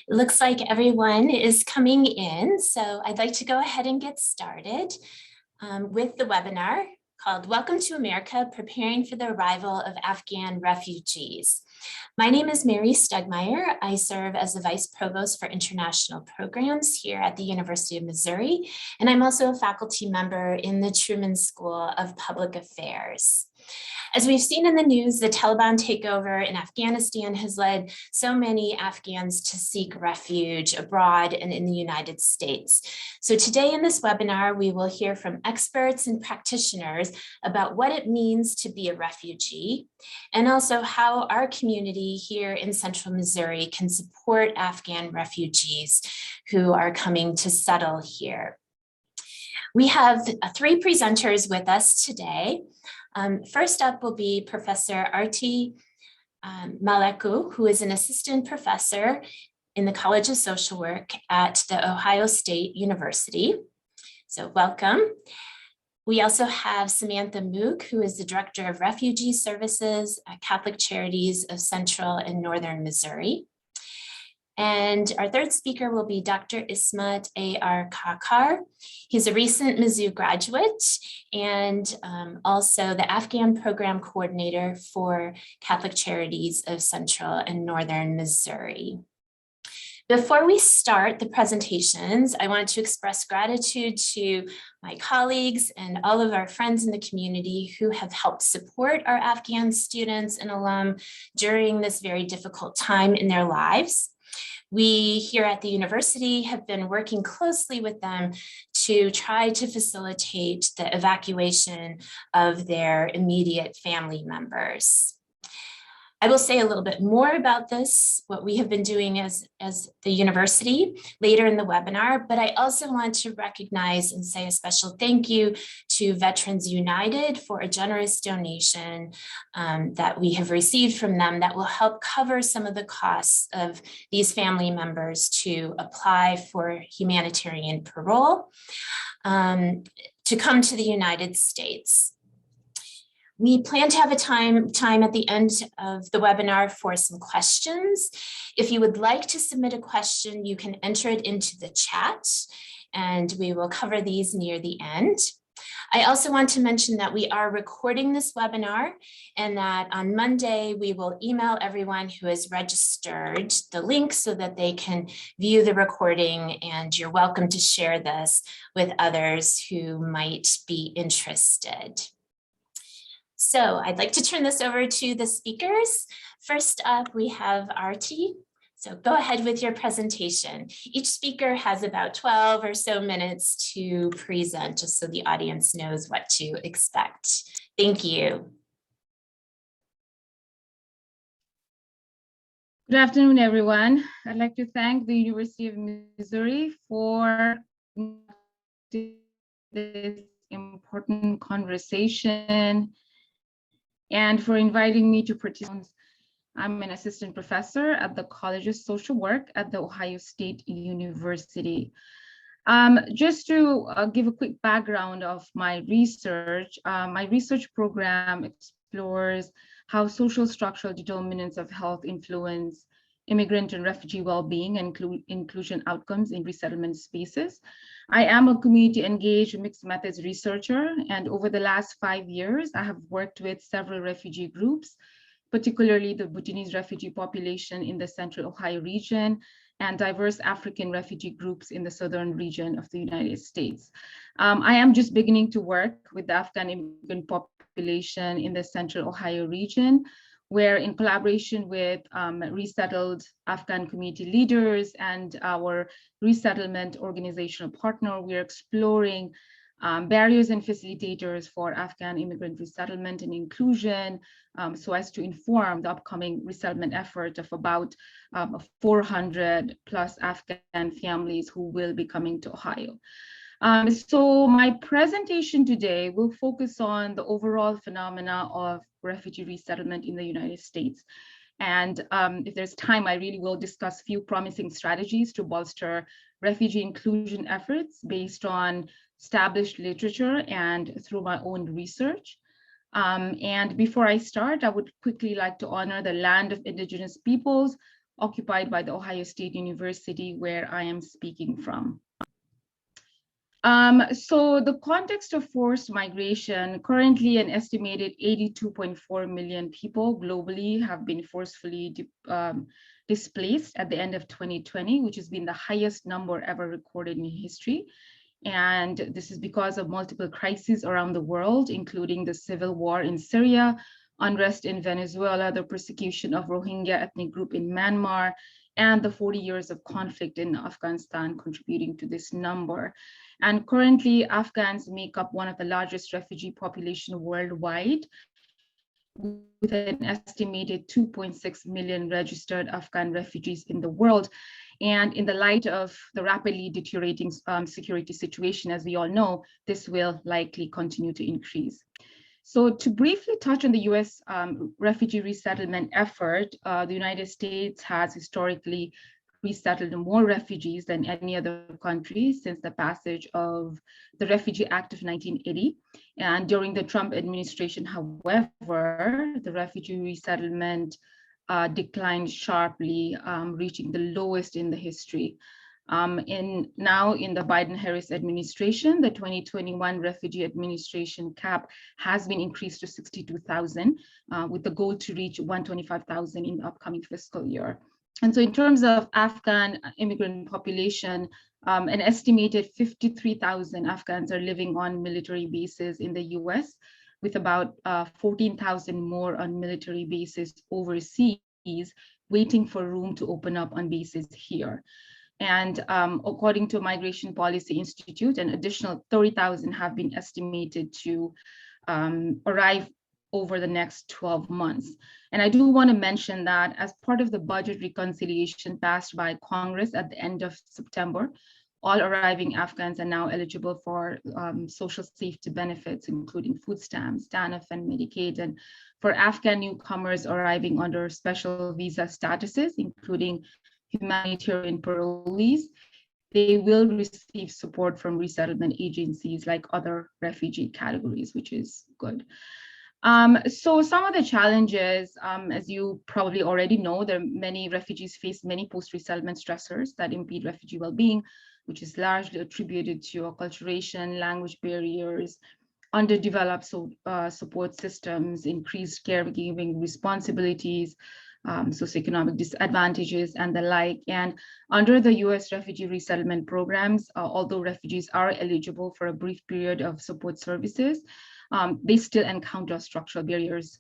It looks like everyone is coming in, so I'd like to go ahead and get started with the webinar called Welcome to America, Preparing for the Arrival of Afghan Refugees. My name is Mary Stegmaier. I serve as the Vice Provost for International Programs here at the University of Missouri, and I'm also a faculty member in the Truman School of Public Affairs. As we've seen in the news, the Taliban takeover in Afghanistan has led so many Afghans to seek refuge abroad and in the United States. So today in this webinar, we will hear from experts and practitioners about what it means to be a refugee, and also how our community here in Central Missouri can support Afghan refugees who are coming to settle here. We have three presenters with us today. First up will be Professor Arati Maleku, who is an assistant professor in the College of Social Work at the Ohio State University. So welcome. We also have Samantha Moog, who is the Director of Refugee Services at Catholic Charities of Central and Northern Missouri. And our third speaker will be Dr. Ismat A.R. Kaakar. He's a recent Mizzou graduate and also the Afghan Program Coordinator for Catholic Charities of Central and Northern Missouri. Before we start the presentations, I want to express gratitude to my colleagues and all of our friends in the community who have helped support our Afghan students and alum during this very difficult time in their lives. We here at the university have been working closely with them to try to facilitate the evacuation of their immediate family members. I will say a little bit more about this, what we have been doing as the university later in the webinar, but I also want to recognize and say a special thank you to Veterans United for a generous donation that we have received from them that will help cover some of the costs of these family members to apply for humanitarian parole to come to the United States. We plan to have a time at the end of the webinar for some questions. If you would like to submit a question, you can enter it into the chat and we will cover these near the end. I also want to mention that we are recording this webinar and that on Monday, we will email everyone who has registered the link so that they can view the recording, and you're welcome to share this with others who might be interested. So I'd like to turn this over to the speakers. First up, we have Arati. So go ahead with your presentation. Each speaker has about 12 or so minutes to present, just so the audience knows what to expect. Thank you. Good afternoon, everyone. I'd like to thank the University of Missouri for this important conversation and for inviting me to participate. I'm an assistant professor at the College of Social Work at the Ohio State University. Just to give a quick background of my research program explores how social structural determinants of health influence immigrant and refugee well-being and inclusion outcomes in resettlement spaces. I am a community engaged mixed methods researcher, and over the last 5 years, I have worked with several refugee groups, particularly the Bhutanese refugee population in the Central Ohio region and diverse African refugee groups in the southern region of the United States. I am just beginning to work with the Afghan immigrant population in the Central Ohio region, where in collaboration with resettled Afghan community leaders and our resettlement organizational partner, we are exploring barriers and facilitators for Afghan immigrant resettlement and inclusion so as to inform the upcoming resettlement effort of about 400 plus Afghan families who will be coming to Ohio. So my presentation today will focus on the overall phenomena of refugee resettlement in the United States. And if there's time, I really will discuss a few promising strategies to bolster refugee inclusion efforts based on established literature and through my own research. And before I start, I would quickly like to honor the land of Indigenous peoples occupied by the Ohio State University, where I am speaking from. So the context of forced migration, currently an estimated 82.4 million people globally have been forcefully displaced at the end of 2020, which has been the highest number ever recorded in history. And this is because of multiple crises around the world, including the civil war in Syria, unrest in Venezuela, the persecution of Rohingya ethnic group in Myanmar, and the 40 years of conflict in Afghanistan contributing to this number. And currently, Afghans make up one of the largest refugee population worldwide, with an estimated 2.6 million registered Afghan refugees in the world. And in the light of the rapidly deteriorating security situation, as we all know, this will likely continue to increase. So to briefly touch on the US refugee resettlement effort, the United States has historically resettled more refugees than any other country since the passage of the Refugee Act of 1980. And during the Trump administration, however, the refugee resettlement declined sharply, reaching the lowest in the history. Now in the Biden-Harris administration, the 2021 Refugee Administration cap has been increased to 62,000, with the goal to reach 125,000 in the upcoming fiscal year. And so in terms of Afghan immigrant population, an estimated 53,000 Afghans are living on military bases in the US, with about 14,000 more on military bases overseas, waiting for room to open up on bases here. And according to Migration Policy Institute, an additional 30,000 have been estimated to arrive over the next 12 months. And I do want to mention that as part of the budget reconciliation passed by Congress at the end of September, all arriving Afghans are now eligible for social safety benefits, including food stamps, TANF, and Medicaid. And for Afghan newcomers arriving under special visa statuses, including humanitarian parolees, they will receive support from resettlement agencies like other refugee categories, which is good. So some of the challenges, as you probably already know, there are many refugees face many post-resettlement stressors that impede refugee well-being, which is largely attributed to acculturation, language barriers, underdeveloped support systems, increased caregiving responsibilities, socioeconomic disadvantages, and the like. And under the US refugee resettlement programs, although refugees are eligible for a brief period of support services, they still encounter structural barriers,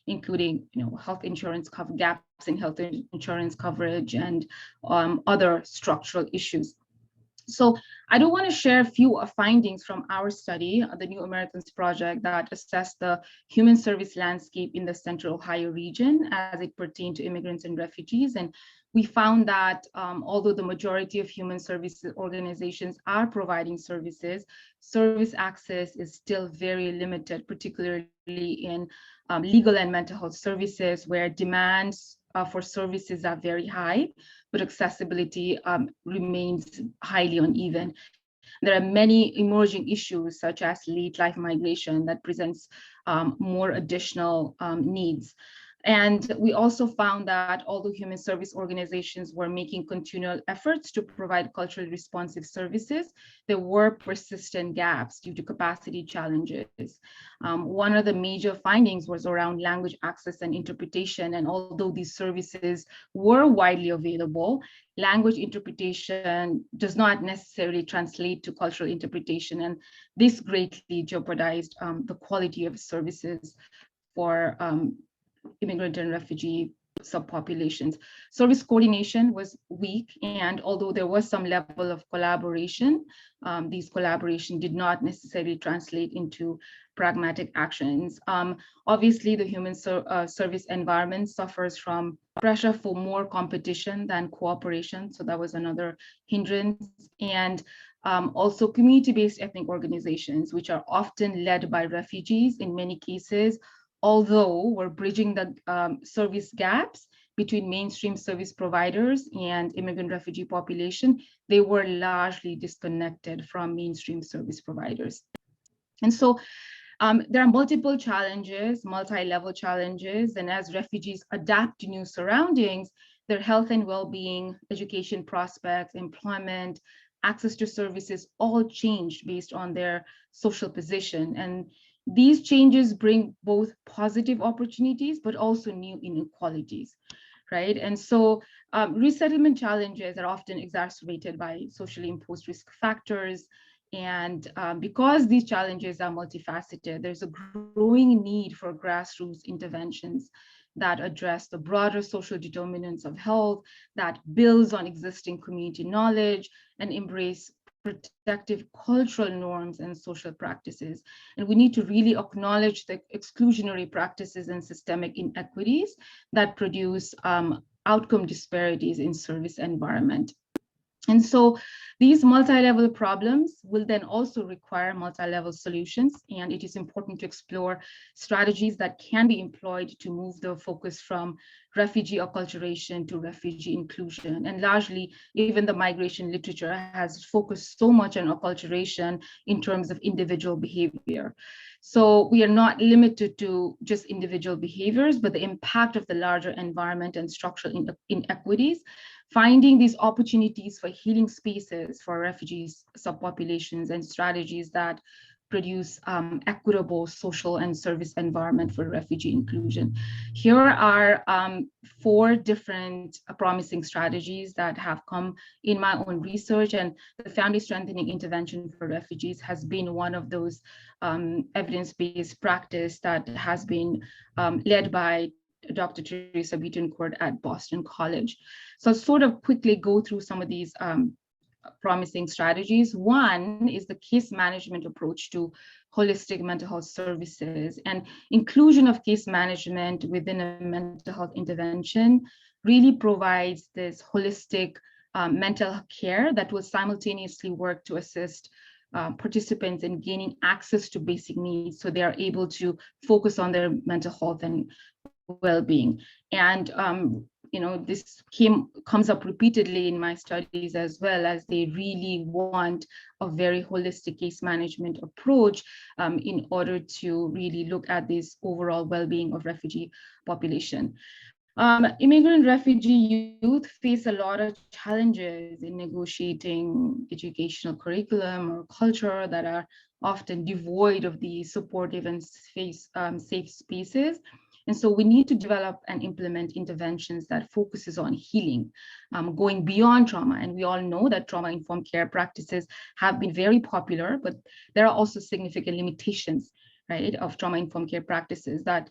including health insurance gaps in health insurance coverage and other structural issues. So I do want to share a few findings from our study, the New Americans Project, that assessed the human service landscape in the Central Ohio region as it pertained to immigrants and refugees. And we found that although the majority of human services organizations are providing services, service access is still very limited, particularly in legal and mental health services, where demands for services are very high, but accessibility remains highly uneven. There are many emerging issues, such as late life migration, that presents more additional needs. And we also found that although human service organizations were making continual efforts to provide culturally responsive services, there were persistent gaps due to capacity challenges. One of the major findings was around language access and interpretation. And although these services were widely available, language interpretation does not necessarily translate to cultural interpretation. And this greatly jeopardized the quality of services for immigrant and refugee subpopulations. Service coordination was weak, and although there was some level of collaboration, these collaboration did not necessarily translate into pragmatic actions. Obviously, the human service environment suffers from pressure for more competition than cooperation, so that was another hindrance. And also community-based ethnic organizations, which are often led by refugees in many cases, although we're bridging the service gaps between mainstream service providers and immigrant refugee population, they were largely disconnected from mainstream service providers. And so there are multiple challenges, multi-level challenges, and as refugees adapt to new surroundings, their health and well-being, education prospects, employment, access to services, all changed based on their social position. And these changes bring both positive opportunities, but also new inequalities, right? And so resettlement challenges are often exacerbated by socially imposed risk factors. And because these challenges are multifaceted, there's a growing need for grassroots interventions that address the broader social determinants of health, that builds on existing community knowledge and embrace protective cultural norms and social practices. And we need to really acknowledge the exclusionary practices and systemic inequities that produce outcome disparities in service environment. And so these multi-level problems will then also require multi-level solutions, and it is important to explore strategies that can be employed to move the focus from refugee acculturation to refugee inclusion. And largely, even the migration literature has focused so much on acculturation in terms of individual behavior. So we are not limited to just individual behaviors, but the impact of the larger environment and structural inequities. Finding these opportunities for healing spaces for refugees, subpopulations, and strategies that produce equitable social and service environment for refugee inclusion. Here are 4 different promising strategies that have come in my own research, and the family strengthening intervention for refugees has been one of those evidence-based practice that has been led by Dr. Teresa Betancourt at Boston College. So I'll sort of quickly go through some of these promising strategies. One is the case management approach to holistic mental health services, and inclusion of case management within a mental health intervention really provides this holistic mental care that will simultaneously work to assist participants in gaining access to basic needs so they are able to focus on their mental health and well-being. And this comes up repeatedly in my studies as well, as they really want a very holistic case management approach in order to really look at this overall well-being of refugee population. Immigrant refugee youth face a lot of challenges in negotiating educational curriculum or culture that are often devoid of these supportive and safe spaces. And so we need to develop and implement interventions that focuses on healing, going beyond trauma. And we all know that trauma-informed care practices have been very popular, but there are also significant limitations, right, of trauma-informed care practices that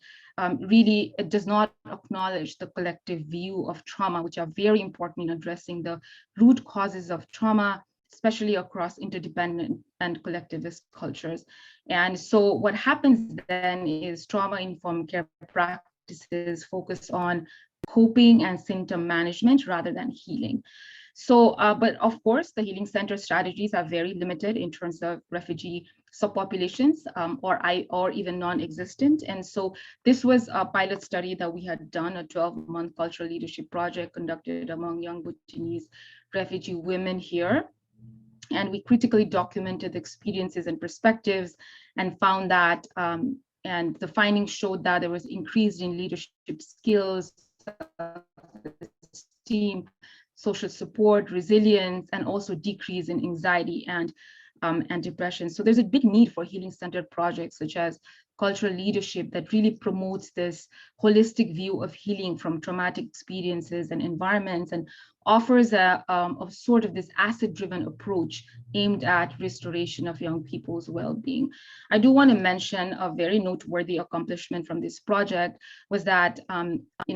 really does not acknowledge the collective view of trauma, which are very important in addressing the root causes of trauma, especially across interdependent and collectivist cultures. And so what happens then is trauma-informed care practices focus on coping and symptom management rather than healing. So, but of course, the healing center strategies are very limited in terms of refugee subpopulations or even non-existent. And so this was a pilot study that we had done, a 12-month cultural leadership project conducted among young Bhutanese refugee women here. And we critically documented the experiences and perspectives and found that, and the findings showed that there was increase in leadership skills, esteem, social support, resilience, and also decrease in anxiety and depression. So there's a big need for healing-centered projects such as cultural leadership that really promotes this holistic view of healing from traumatic experiences and environments, and offers a sort of this asset-driven approach aimed at restoration of young people's well-being. I do want to mention a very noteworthy accomplishment from this project was that,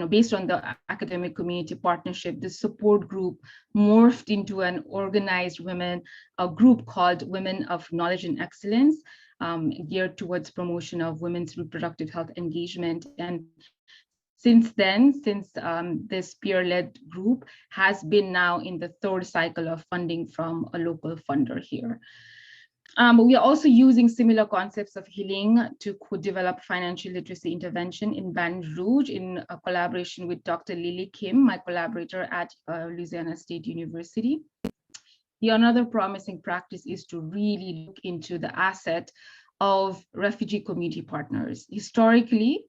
based on the academic community partnership, the support group morphed into an organized a group called Women of Knowledge and Excellence, geared towards promotion of women's reproductive health engagement. And since then, this peer-led group has been now in the 3rd cycle of funding from a local funder here. We are also using similar concepts of healing to co-develop financial literacy intervention in Baton Rouge in a collaboration with Dr. Lily Kim, my collaborator at Louisiana State University. Another promising practice is to really look into the asset of refugee community partners. Historically,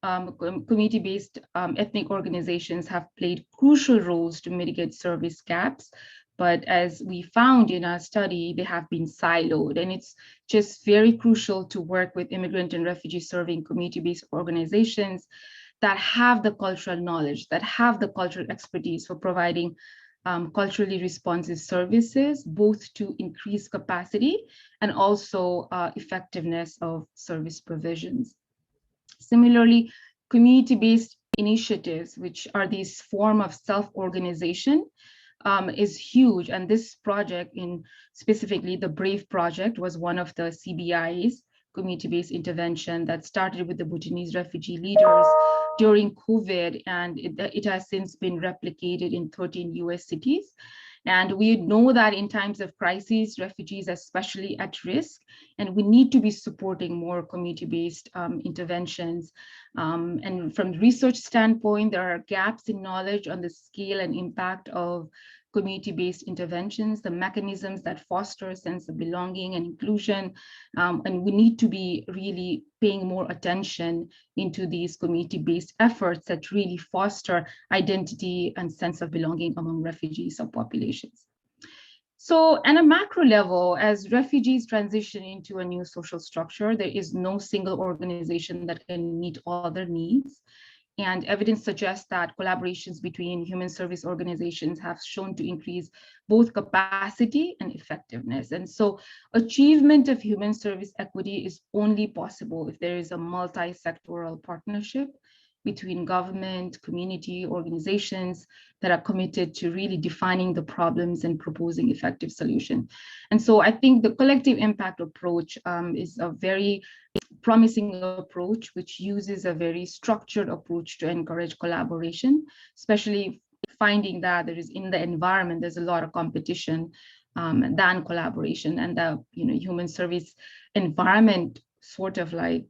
community-based ethnic organizations have played crucial roles to mitigate service gaps. But as we found in our study, they have been siloed. And it's just very crucial to work with immigrant and refugee serving community-based organizations that have the cultural knowledge, that have the cultural expertise for providing culturally responsive services, both to increase capacity and also effectiveness of service provisions. Similarly, community-based initiatives, which are these form of self-organization, is huge. And this project, in specifically the BRAVE project, was one of the CBI's community-based intervention that started with the Bhutanese refugee leaders during COVID, and it has since been replicated in 13 US cities. And we know that in times of crises, refugees are especially at risk, and we need to be supporting more community-based interventions. And from the research standpoint, there are gaps in knowledge on the scale and impact of community-based interventions, the mechanisms that foster a sense of belonging and inclusion. And we need to be really paying more attention into these community-based efforts that really foster identity and sense of belonging among refugee subpopulations. So at a macro level, as refugees transition into a new social structure, there is no single organization that can meet all their needs. And evidence suggests that collaborations between human service organizations have shown to increase both capacity and effectiveness. And so achievement of human service equity is only possible if there is a multi-sectoral partnership between government, community, organizations that are committed to really defining the problems and proposing effective solutions. And so I think the collective impact approach is a very promising approach, which uses a very structured approach to encourage collaboration, especially finding that there is in the environment, there's a lot of competition than collaboration, and the human service environment sort of like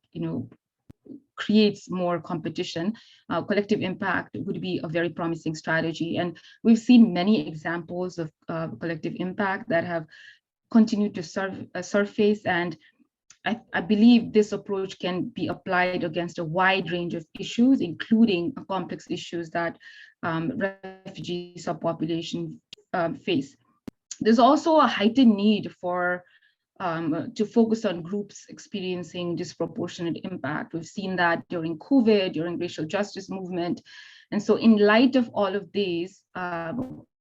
creates more competition. Collective impact would be a very promising strategy, and we've seen many examples of collective impact that have continued to surface, and I believe this approach can be applied against a wide range of issues, including complex issues that refugee subpopulation face. There's also a heightened need for to focus on groups experiencing disproportionate impact. We've seen that during COVID, during racial justice movement. And so in light of all of these,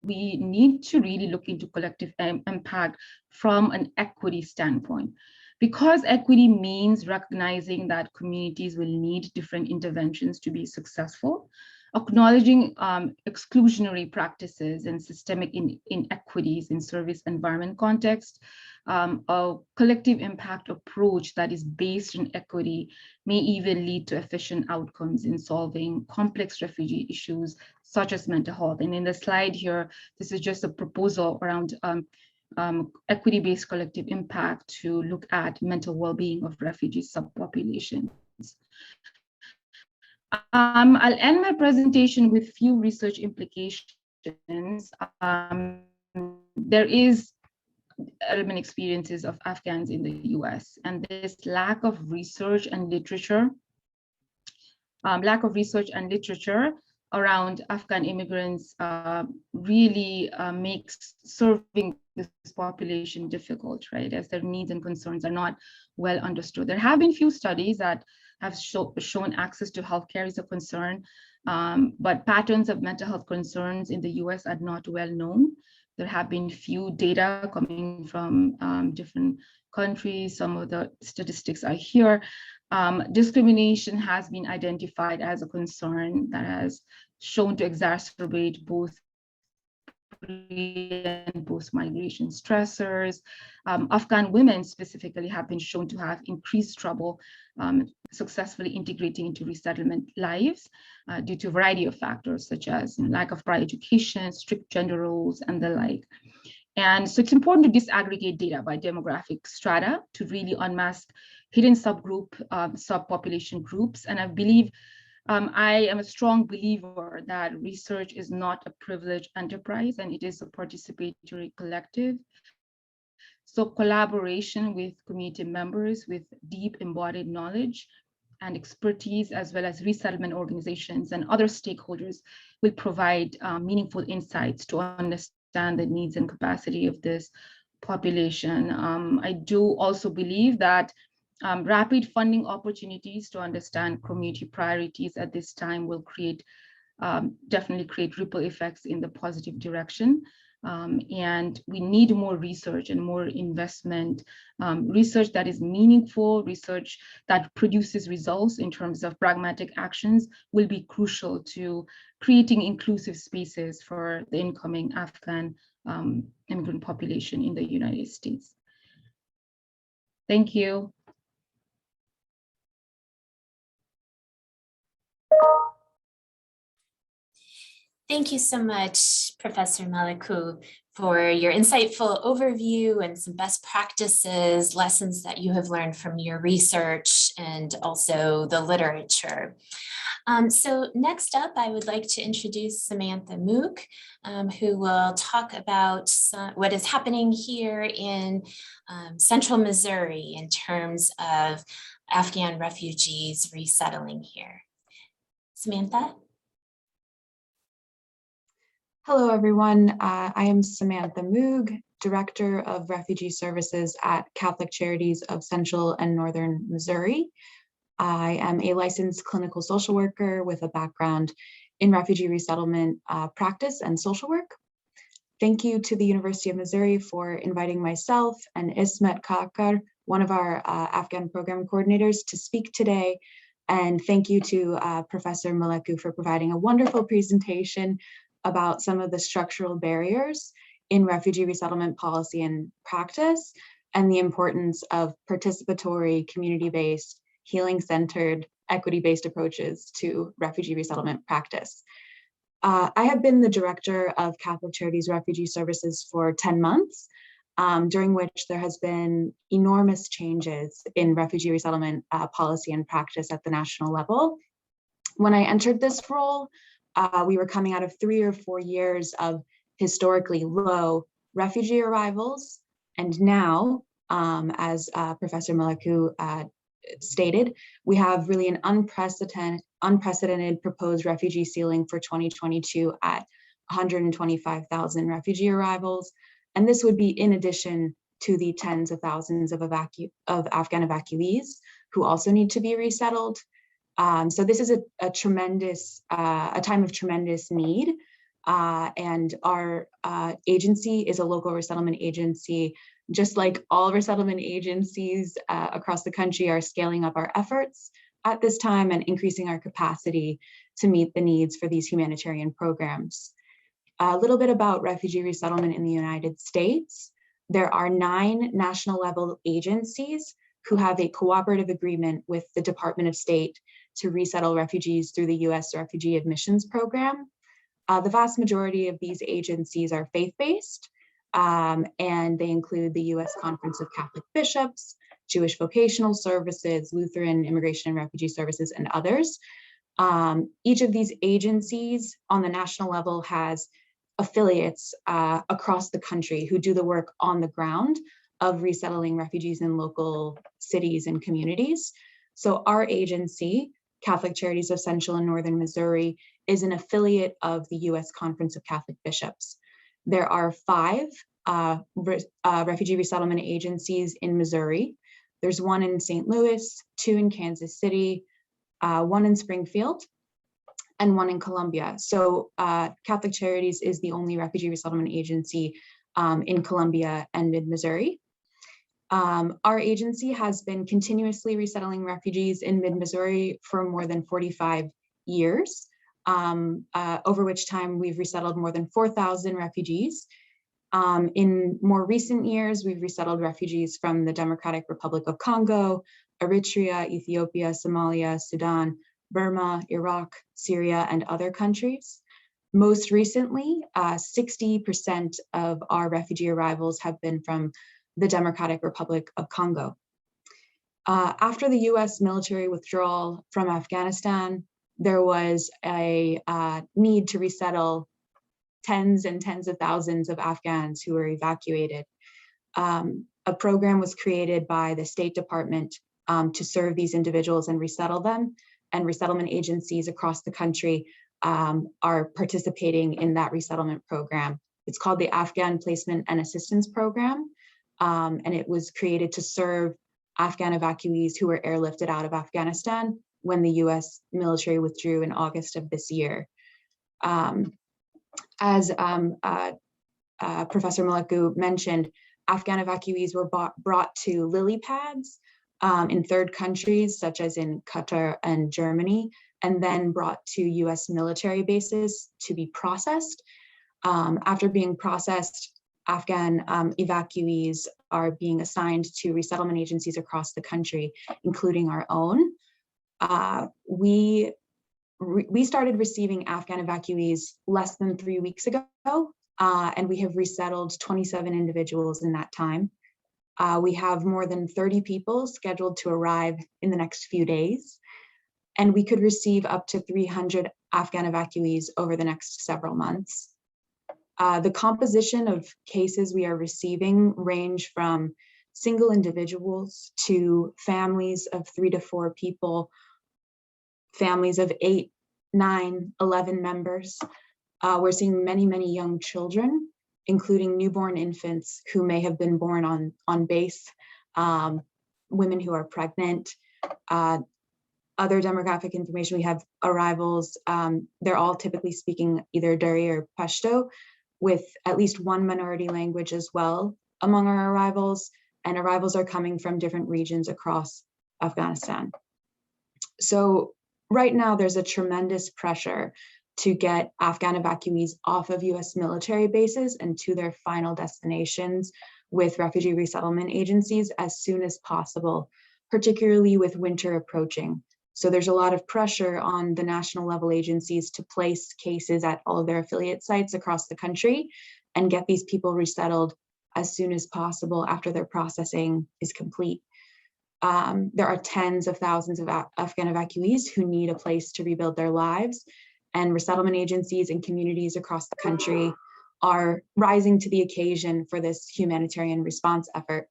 we need to really look into collective impact from an equity standpoint. Because equity means recognizing that communities will need different interventions to be successful, acknowledging exclusionary practices and systemic inequities in service environment context, a collective impact approach that is based on equity may even lead to efficient outcomes in solving complex refugee issues such as mental health. And in the slide here, this is just a proposal around equity-based collective impact to look at mental well-being of refugee subpopulations. I'll end my presentation with few research implications. There is urban experiences of Afghans in the US, and this lack of research and literature around Afghan immigrants really makes serving this population difficult, right? As their needs and concerns are not well understood. There have been few studies that have shown access to healthcare is a concern, but patterns of mental health concerns in the US are not well known. There have been few data coming from different countries. Some of the statistics are here. Discrimination has been identified as a concern that has shown to exacerbate both pre- and post-migration stressors. Afghan women specifically have been shown to have increased trouble successfully integrating into resettlement lives due to a variety of factors, such as lack of prior education, strict gender roles, and the like. And so it's important to disaggregate data by demographic strata to really unmask hidden subpopulation groups. And I believe, I am a strong believer that research is not a privileged enterprise, and it is a participatory collective. So collaboration with community members with deep embodied knowledge and expertise, as well as resettlement organizations and other stakeholders, will provide meaningful insights to understand the needs and capacity of this population. I do also believe that rapid funding opportunities to understand community priorities at this time will definitely create ripple effects in the positive direction. And we need more research and more investment, research that is meaningful, research that produces results in terms of pragmatic actions will be crucial to creating inclusive spaces for the incoming Afghan immigrant population in the United States. Thank you. Thank you so much, Professor Maleku, for your insightful overview and some best practices, lessons that you have learned from your research and also the literature. So next up, I would like to introduce Samantha Moog, who will talk about what is happening here in central Missouri in terms of Afghan refugees resettling here. Samantha? Hello, everyone. I am Samantha Moog, Director of Refugee Services at Catholic Charities of Central and Northern Missouri. I am a licensed clinical social worker with a background in refugee resettlement practice and social work. Thank you to the University of Missouri for inviting myself and Ismat Kaakar, one of our Afghan program coordinators, to speak today. And thank you to Professor Maleku for providing a wonderful presentation about some of the structural barriers in refugee resettlement policy and practice, and the importance of participatory, community-based, healing-centered, equity-based approaches to refugee resettlement practice. I have been the director of Catholic Charities Refugee Services for 10 months, during which there has been enormous changes in refugee resettlement policy and practice at the national level. When I entered this role, we were coming out of 3 or 4 years of historically low refugee arrivals. And now, as Professor Maleku stated, we have really an unprecedented proposed refugee ceiling for 2022 at 125,000 refugee arrivals. And this would be in addition to the tens of thousands of Afghan evacuees who also need to be resettled. So this is a time of tremendous need, and our agency is a local resettlement agency. Just like all resettlement agencies across the country are scaling up our efforts at this time and increasing our capacity to meet the needs for these humanitarian programs. A little bit about refugee resettlement in the United States. There are 9 national level agencies who have a cooperative agreement with the Department of State to resettle refugees through the U.S. Refugee Admissions Program. The vast majority of these agencies are faith-based, and they include the U.S. Conference of Catholic Bishops, Jewish Vocational Services, Lutheran Immigration and Refugee Services, and others. Each of these agencies on the national level has affiliates across the country who do the work on the ground of resettling refugees in local cities and communities. So our agency, Catholic Charities of Central and Northern Missouri, is an affiliate of the U.S. Conference of Catholic Bishops. There are 5 refugee resettlement agencies in Missouri. There's 1 in St. Louis, 2 in Kansas City, 1 in Springfield, and 1 in Columbia. So Catholic Charities is the only refugee resettlement agency in Columbia and mid-Missouri. Our agency has been continuously resettling refugees in mid-Missouri for more than 45 years, over which time we've resettled more than 4,000 refugees. In more recent years, we've resettled refugees from the Democratic Republic of Congo, Eritrea, Ethiopia, Somalia, Sudan, Burma, Iraq, Syria, and other countries. Most recently, 60% of our refugee arrivals have been from the Democratic Republic of Congo. After the US military withdrawal from Afghanistan, there was a need to resettle tens and tens of thousands of Afghans who were evacuated. A program was created by the State Department to serve these individuals and resettle them. And resettlement agencies across the country are participating in that resettlement program. It's called the Afghan Placement and Assistance Program, and it was created to serve Afghan evacuees who were airlifted out of Afghanistan when the US military withdrew in August of this year. As Professor Maleku mentioned, Afghan evacuees were brought to lily pads in third countries, such as in Qatar and Germany, and then brought to US military bases to be processed. After being processed, Afghan evacuees are being assigned to resettlement agencies across the country, including our own. We started receiving Afghan evacuees less than 3 weeks ago, and we have resettled 27 individuals in that time. We have more than 30 people scheduled to arrive in the next few days, and we could receive up to 300 Afghan evacuees over the next several months. The composition of cases we are receiving range from single individuals to families of 3 to 4 people, families of 8, 9, 11 members. We're seeing many, many young children, including newborn infants who may have been born on base, women who are pregnant. Other demographic information, we have arrivals. They're all typically speaking either Dari or Pashto, with at least one minority language as well among our arrivals, and arrivals are coming from different regions across Afghanistan. So right now there's a tremendous pressure to get Afghan evacuees off of US military bases and to their final destinations with refugee resettlement agencies as soon as possible, particularly with winter approaching. So there's a lot of pressure on the national level agencies to place cases at all of their affiliate sites across the country and get these people resettled as soon as possible after their processing is complete. There are tens of thousands of Afghan evacuees who need a place to rebuild their lives, and resettlement agencies and communities across the country are rising to the occasion for this humanitarian response effort.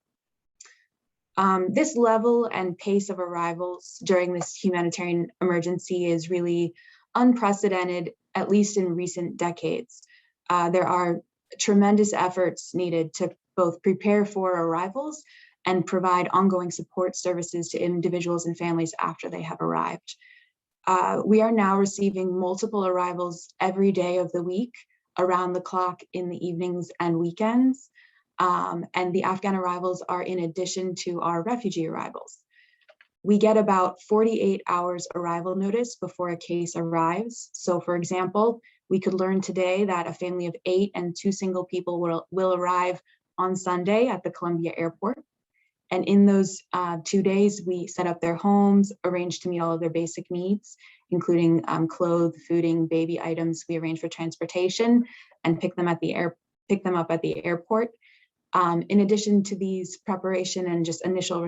This level and pace of arrivals during this humanitarian emergency is really unprecedented, at least in recent decades. There are tremendous efforts needed to both prepare for arrivals and provide ongoing support services to individuals and families after they have arrived. We are now receiving multiple arrivals every day of the week, around the clock, in the evenings and weekends. And the Afghan arrivals are in addition to our refugee arrivals. We get about 48 hours arrival notice before a case arrives. So for example, we could learn today that a family of 8 and 2 single people will arrive on Sunday at the Columbia Airport. And in those 2 days, we set up their homes, arrange to meet all of their basic needs, including clothes, fooding, baby items. We arrange for transportation and pick them up at the airport. In addition to these preparation and just initial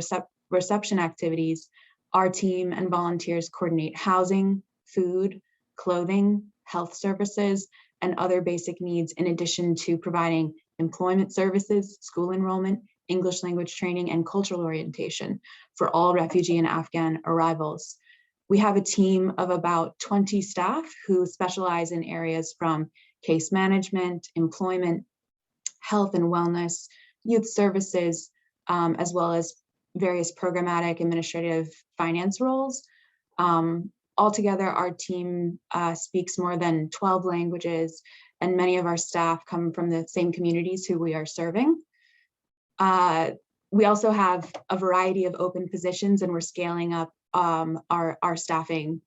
reception activities, our team and volunteers coordinate housing, food, clothing, health services, and other basic needs, in addition to providing employment services, school enrollment, English language training, and cultural orientation for all refugee and Afghan arrivals. We have a team of about 20 staff who specialize in areas from case management, employment, health and wellness, youth services, as well as various programmatic, administrative, finance roles. Altogether, our team speaks more than 12 languages, and many of our staff come from the same communities who we are serving. We also have a variety of open positions, and we're scaling up our staffing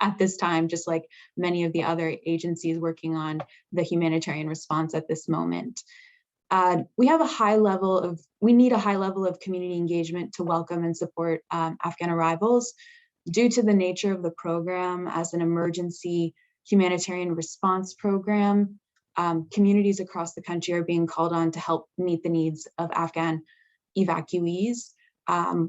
at this time, just like many of the other agencies working on the humanitarian response at this moment. We need a high level of community engagement to welcome and support Afghan arrivals. Due to the nature of the program as an emergency humanitarian response program, communities across the country are being called on to help meet the needs of Afghan evacuees.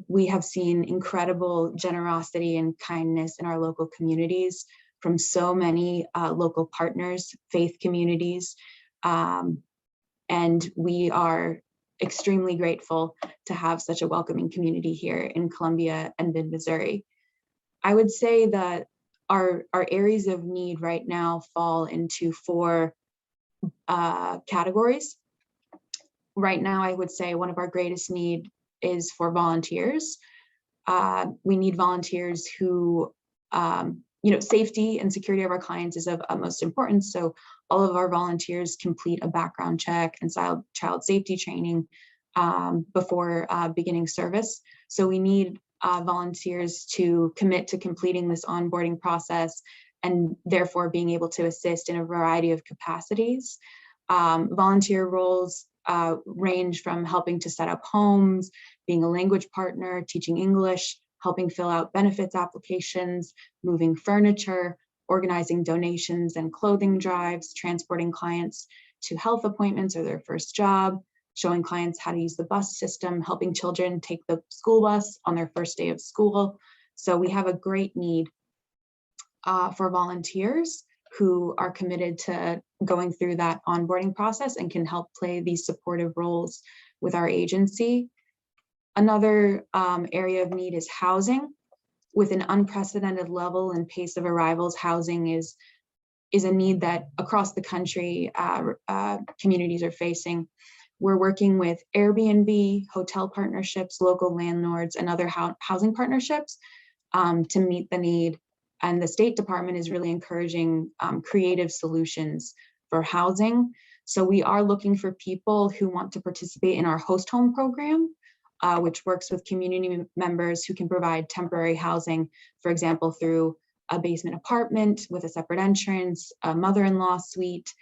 We have seen incredible generosity and kindness in our local communities from so many local partners, faith communities, and we are extremely grateful to have such a welcoming community here in Columbia and mid-Missouri. I would say that our areas of need right now fall into 4 categories. Right now, I would say one of our greatest need is for volunteers. We need volunteers who, safety and security of our clients is of utmost importance. So all of our volunteers complete a background check and child safety training before beginning service. So we need volunteers to commit to completing this onboarding process and therefore being able to assist in a variety of capacities. Volunteer roles range from helping to set up homes, being a language partner, teaching English, helping fill out benefits applications, moving furniture, organizing donations and clothing drives, transporting clients to health appointments or their first job, showing clients how to use the bus system, helping children take the school bus on their first day of school. So we have a great need for volunteers who are committed to going through that onboarding process and can help play these supportive roles with our agency. Another area of need is housing. With an unprecedented level and pace of arrivals, housing is a need that across the country communities are facing. We're working with Airbnb, hotel partnerships, local landlords, and other housing partnerships to meet the need. And the State Department is really encouraging creative solutions for housing. So we are looking for people who want to participate in our host home program, which works with community members who can provide temporary housing, for example, through a basement apartment with a separate entrance, a mother-in-law suite,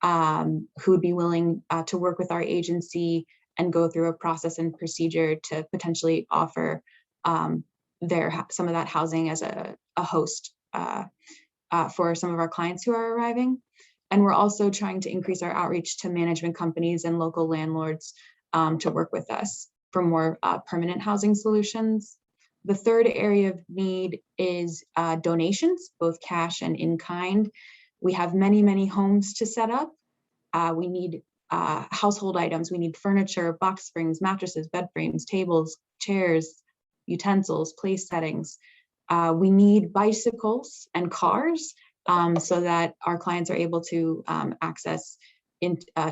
who would be willing to work with our agency and go through a process and procedure to potentially offer some of that housing as a host for some of our clients who are arriving. And we're also trying to increase our outreach to management companies and local landlords to work with us for more permanent housing solutions. The third area of need is donations, both cash and in kind. We have many, many homes to set up. We need household items. We need furniture, box springs, mattresses, bed frames, tables, chairs, utensils, place settings. We need bicycles and cars so that our clients are able to access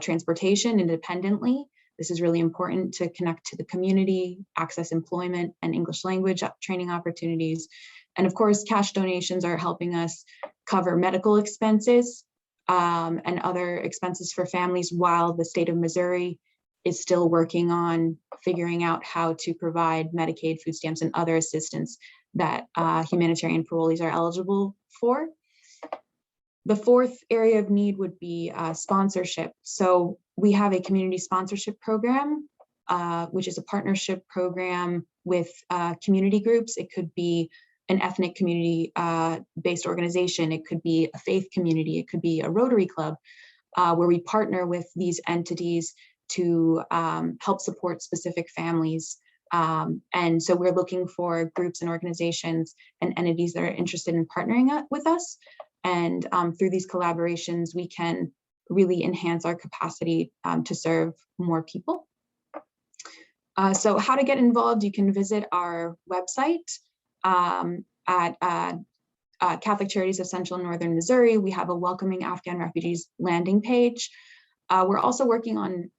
transportation independently. This is really important to connect to the community, access employment and English language training opportunities. And of course, cash donations are helping us cover medical expenses and other expenses for families while the state of Missouri is still working on figuring out how to provide Medicaid, food stamps, and other assistance that humanitarian parolees are eligible for. The fourth area of need would be sponsorship. So we have a community sponsorship program, which is a partnership program with community groups. It could be an ethnic community based organization. It could be a faith community. It could be a Rotary Club, where we partner with these entities to help support specific families. And so we're looking for groups and organizations and entities that are interested in partnering with us. And through these collaborations, we can really enhance our capacity to serve more people. So how to get involved, you can visit our website at Catholic Charities of Central and Northern Missouri. We have a welcoming Afghan refugees landing page. We're also working on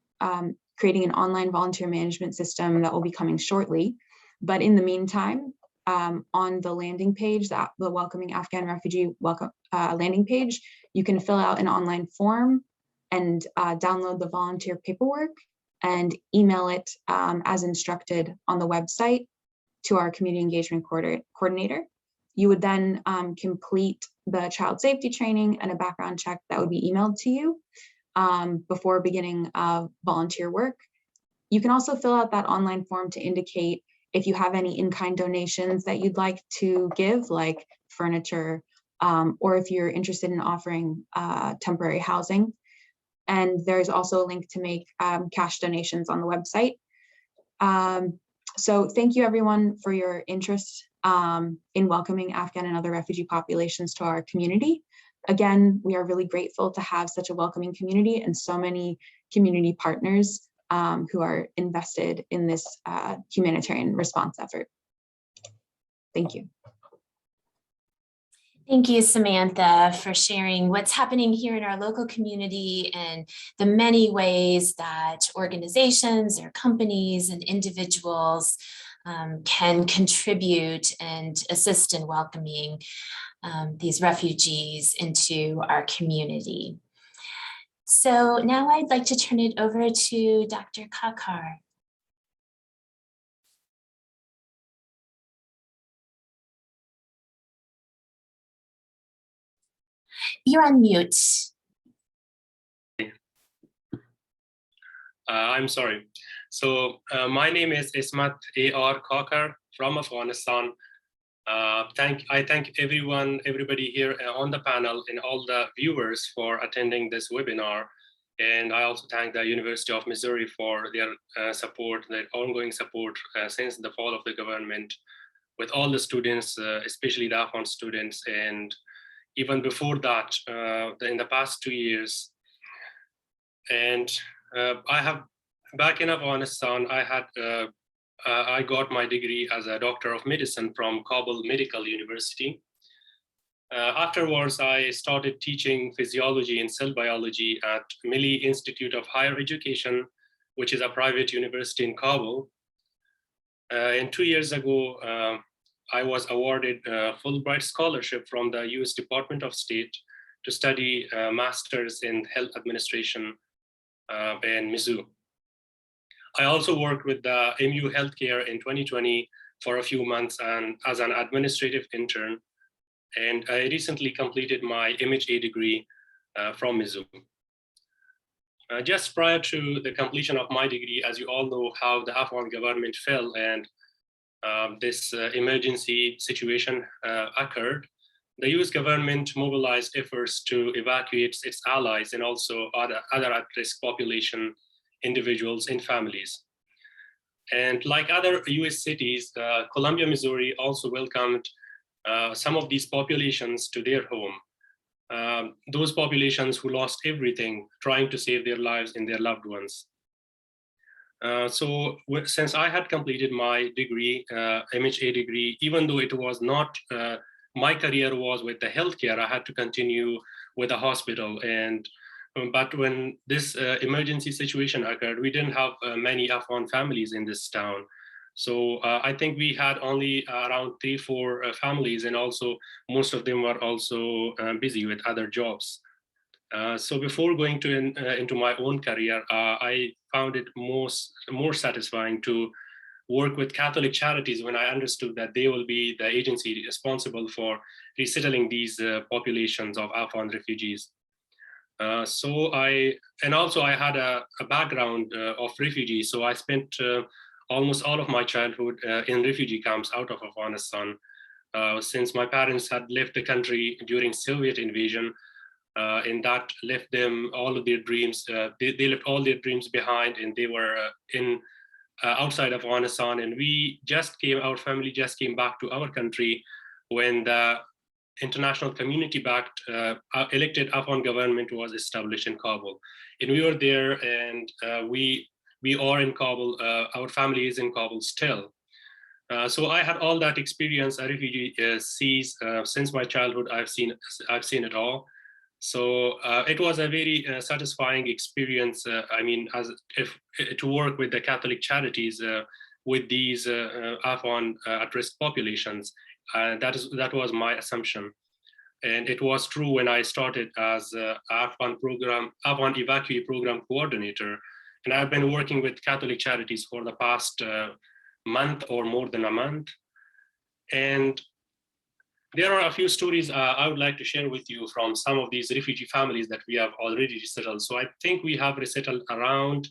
creating an online volunteer management system that will be coming shortly. But in the meantime, on the landing page, the Welcoming Afghan Refugee landing page, you can fill out an online form and download the volunteer paperwork and email it as instructed on the website to our community engagement coordinator. You would then complete the child safety training and a background check that would be emailed to you before beginning volunteer work. You can also fill out that online form to indicate if you have any in-kind donations that you'd like to give, like furniture, or if you're interested in offering temporary housing. And there's also a link to make cash donations on the website. So thank you everyone for your interest in welcoming Afghan and other refugee populations to our community. Again, we are really grateful to have such a welcoming community and so many community partners who are invested in this humanitarian response effort. Thank you. Thank you, Samantha, for sharing what's happening here in our local community and the many ways that organizations or companies and individuals can contribute and assist in welcoming these refugees into our community. So now I'd like to turn it over to Dr. Kaakar. You're on mute. I'm sorry. So my name is Ismat A.R. Kaakar from Afghanistan. I thank everybody here on the panel and all the viewers for attending this webinar. And I also thank the University of Missouri for their support, their ongoing support since the fall of the government with all the students, especially the Afghan students. And even before that, in the past 2 years. And back in Afghanistan, I got my degree as a doctor of medicine from Kabul Medical University. Afterwards, I started teaching physiology and cell biology at Milli Institute of Higher Education, which is a private university in Kabul. And 2 years ago, I was awarded a Fulbright scholarship from the US Department of State to study Masters in Health Administration in Mizzou. I also worked with the MU Healthcare in 2020 for a few months and as an administrative intern. And I recently completed my MHA degree from Mizzou. Just prior to the completion of my degree, as you all know, how the Afghan government fell and this emergency situation occurred, the US government mobilized efforts to evacuate its allies and also other at-risk population individuals and families. And like other US cities, Columbia, Missouri also welcomed some of these populations to their home. Those populations who lost everything trying to save their lives and their loved ones. So since I had completed my degree, MHA degree, even though it was not, my career was with the healthcare, I had to continue with the hospital. But when this emergency situation occurred, we didn't have many Afghan families in this town. So I think we had only around 3-4 families, and also most of them were also busy with other jobs. So before going into my own career, I found it more satisfying to work with Catholic Charities when I understood that they will be the agency responsible for resettling these populations of Afghan refugees. So I had a background of refugees. So I spent almost all of my childhood in refugee camps out of Afghanistan. Since my parents had left the country during Soviet invasion, and that left them all of their dreams. They left all their dreams behind, and they were outside Afghanistan. And our family just came back to our country when the international community-backed elected Afghan government was established in Kabul. And we were there, and we are in Kabul. Our family is in Kabul still. So I had all that experience a refugee sees since my childhood. I've seen it all. So it was a very satisfying experience. To work with the Catholic Charities with these Afghan at-risk populations. That was my assumption, and it was true when I started as Afghan evacuee program coordinator. And I've been working with Catholic Charities for the past month or more than a month. And there are a few stories I would like to share with you from some of these refugee families that we have already resettled. So I think we have resettled around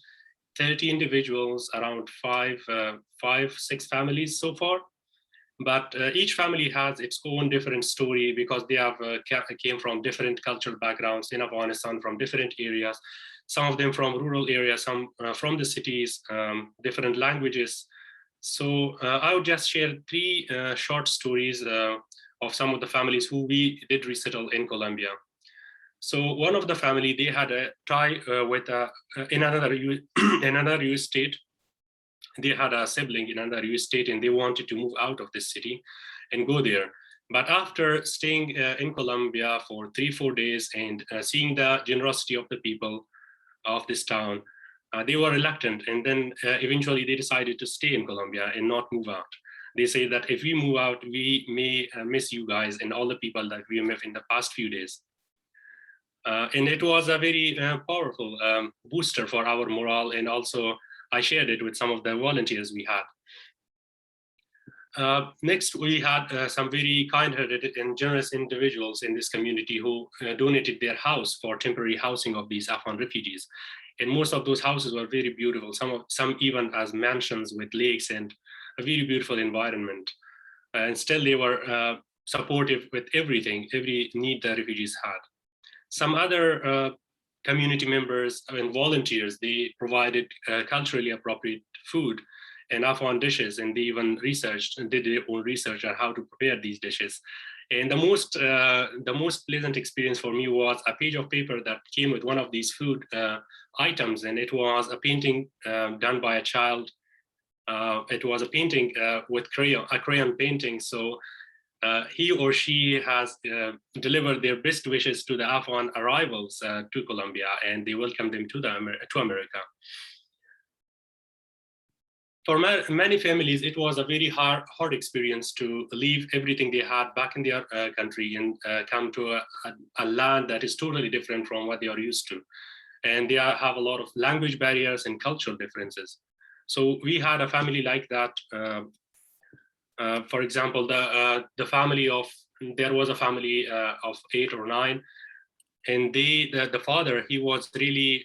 30 individuals, around 6 families so far. But each family has its own different story because they have came from different cultural backgrounds in Afghanistan, from different areas, some of them from rural areas, some from the cities, different languages. So I would just share 3 short stories of some of the families who we did resettle in Colombia. So one of the family, they had a tie with in another US state. They had a sibling in another US state, and they wanted to move out of this city and go there. But after staying in Colombia for 3-4 days and seeing the generosity of the people of this town, they were reluctant. And then eventually they decided to stay in Colombia and not move out. They say that if we move out, we may miss you guys and all the people that we met in the past few days. And it was a very powerful booster for our morale. And also I shared it with some of the volunteers we had. Next, we had some very kind-hearted and generous individuals in this community who donated their house for temporary housing of these Afghan refugees. And most of those houses were very beautiful, some even as mansions with lakes and a very beautiful environment. And still they were supportive with everything, every need the refugees had. Some other community members and volunteers, they provided culturally appropriate food and Afghan dishes, and they even researched and did their own research on how to prepare these dishes. And the most pleasant experience for me was a page of paper that came with one of these food items, and it was a painting done by a child. It was a painting with a crayon painting. So he or she has delivered their best wishes to the Afghan arrivals to Colombia, and they welcomed them to America. For many families, it was a very hard experience to leave everything they had back in their country and come to a land that is totally different from what they are used to. And they have a lot of language barriers and cultural differences. So we had a family like that. For example, the family of, there was a family of 8 or 9, and the father, he was really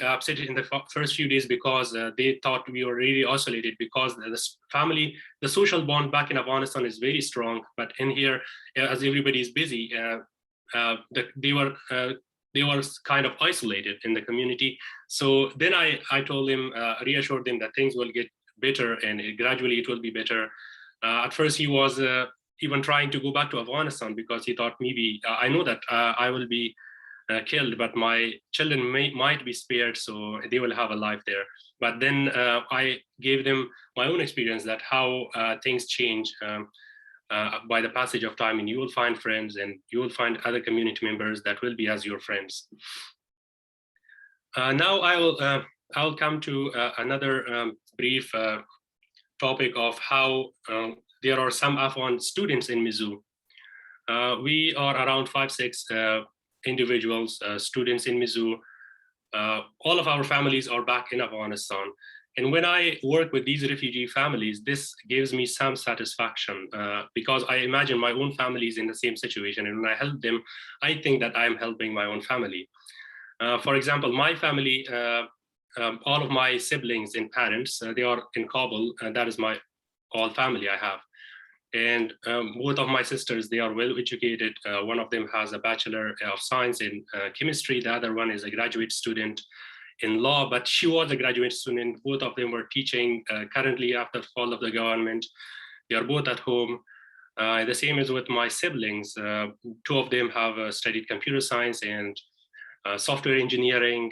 upset in the first few days because they thought we were really isolated, because the social bond back in Afghanistan is very strong, but in here, as everybody is busy, they were kind of isolated in the community. So then I told him, reassured them that things will get better and gradually it will be better. At first he was even trying to go back to Afghanistan because he thought maybe, I know that I will be killed, but my children might be spared, so they will have a life there. But then I gave them my own experience that how things change by the passage of time, and you will find friends and you will find other community members that will be as your friends. Now I'll come to another brief topic of how there are some Afghan students in Mizzou. We are around 5-6 individuals, students in Mizzou. All of our families are back in Afghanistan. And when I work with these refugee families, this gives me some satisfaction because I imagine my own family is in the same situation. And when I help them, I think that I'm helping my own family. For example, my family, all of my siblings and parents, they are in Kabul, and that is my all family I have. And both of my sisters, they are well educated. One of them has a Bachelor of Science in chemistry. The other one is a graduate student in law, but she was a graduate student. Both of them were teaching currently after the fall of the government. They are both at home. The same is with my siblings. 2 of them have studied computer science and software engineering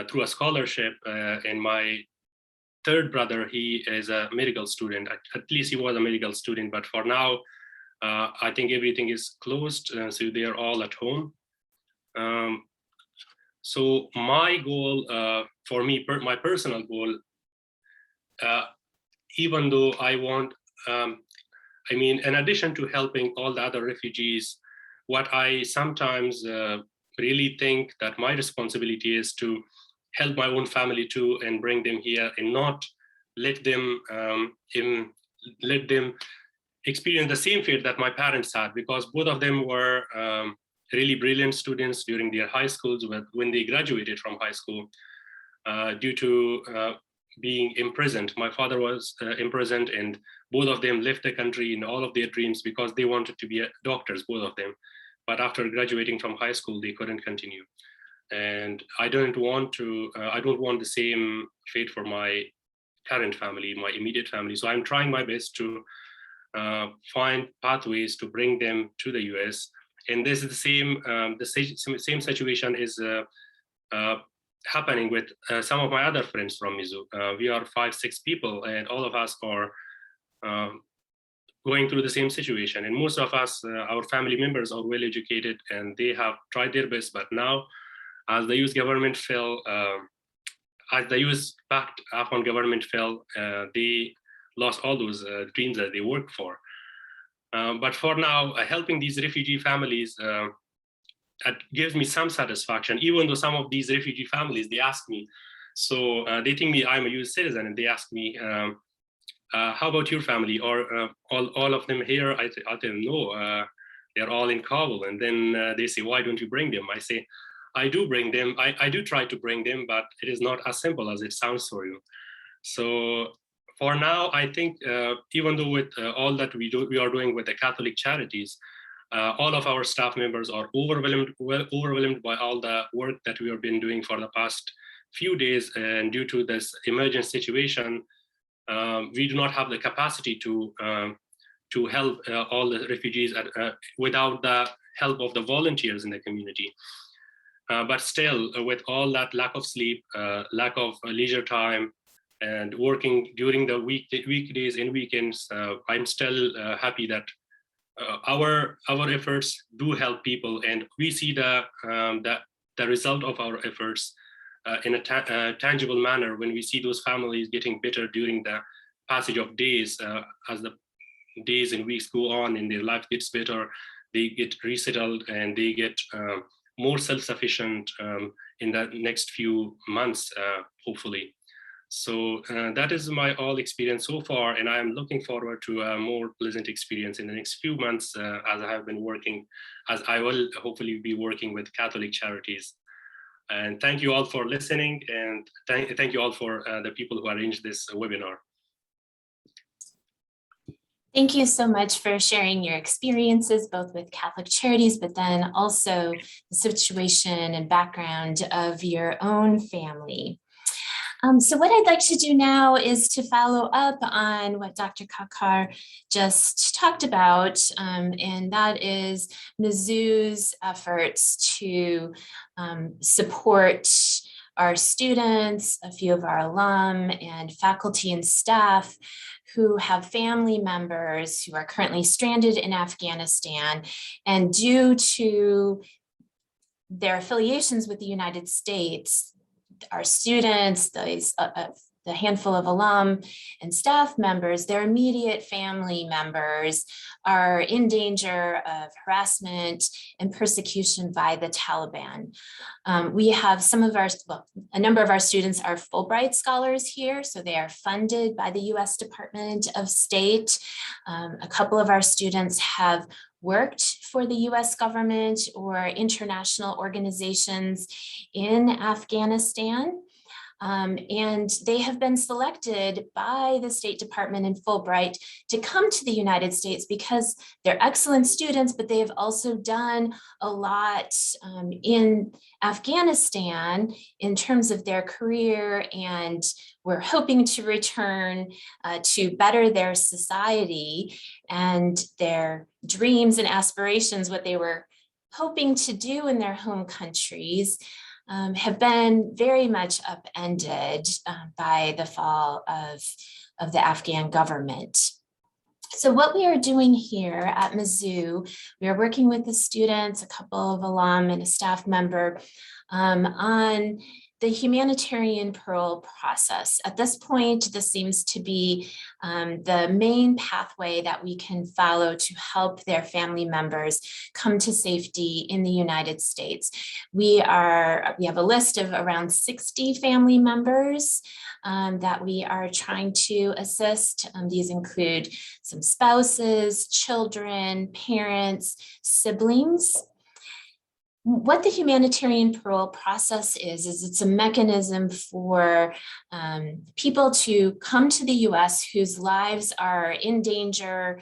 through a scholarship. And my 3rd brother, he is a medical student. At least he was a medical student, but for now, I think everything is closed, so they are all at home. So my goal, for me, my personal goal, even though I want, I mean, in addition to helping all the other refugees, what I sometimes really think that my responsibility is to help my own family too and bring them here and not let them experience the same fate that my parents had, because both of them were really brilliant students during their high schools. When they graduated from high school, due to being imprisoned, my father was imprisoned, and both of them left the country in all of their dreams because they wanted to be doctors, both of them. But after graduating from high school, they couldn't continue. And I don't want the same fate for my current family, my immediate family. So I'm trying my best to find pathways to bring them to the US And this is the same situation is happening with some of my other friends from Mizzou. We are 5-6 people, and all of us are going through the same situation. And most of us, our family members are well educated and they have tried their best, but now as the US government fell, as the US-backed Afghan government fell, they lost all those dreams that they worked for. But for now, helping these refugee families, it gives me some satisfaction, even though some of these refugee families, they ask me, so they think I'm a US citizen, and they ask me, how about your family? Or all of them here? I tell them, no, they're all in Kabul. And then they say, why don't you bring them? I say, I do bring them. I do try to bring them, but it is not as simple as it sounds for you. So for now, I think even though with all that we are doing with the Catholic Charities, all of our staff members are overwhelmed by all the work that we have been doing for the past few days. And due to this emergent situation, we do not have the capacity to help all the refugees without the help of the volunteers in the community. But still, with all that lack of sleep, lack of leisure time, and working during the weekdays and weekends, I'm still happy that our efforts do help people, and we see the result of our efforts in a tangible manner when we see those families getting better during the passage of days. As the days and weeks go on and their life gets better, they get resettled and they get more self-sufficient in the next few months, hopefully. So that is my all experience so far, and I am looking forward to a more pleasant experience in the next few months as I have been working, as I will hopefully be working with Catholic Charities. And thank you all for listening, and thank you all for the people who arranged this webinar. Thank you so much for sharing your experiences, both with Catholic Charities, but then also the situation and background of your own family. So what I'd like to do now is to follow up on what Dr. Kaakar just talked about, and that is Mizzou's efforts to support our students, a few of our alum and faculty and staff who have family members who are currently stranded in Afghanistan, and due to their affiliations with the United States, our students, the handful of alum and staff members, their immediate family members are in danger of harassment and persecution by the Taliban. We have a number of our students are Fulbright scholars here, so they are funded by the US Department of State. A couple of our students have worked for the US government or international organizations in Afghanistan. And they have been selected by the State Department and Fulbright to come to the United States because they're excellent students, but they have also done a lot in Afghanistan in terms of their career, and we're hoping to return to better their society and their dreams and aspirations, what they were hoping to do in their home countries. Have been very much upended by the fall of the Afghan government. So what we are doing here at Mizzou, we are working with the students, a couple of alum and a staff member on the humanitarian parole process. At this point, this seems to be the main pathway that we can follow to help their family members come to safety in the United States. We have a list of around 60 family members that we are trying to assist. These include some spouses, children, parents, siblings. What the humanitarian parole process is it's a mechanism for people to come to the US whose lives are in danger,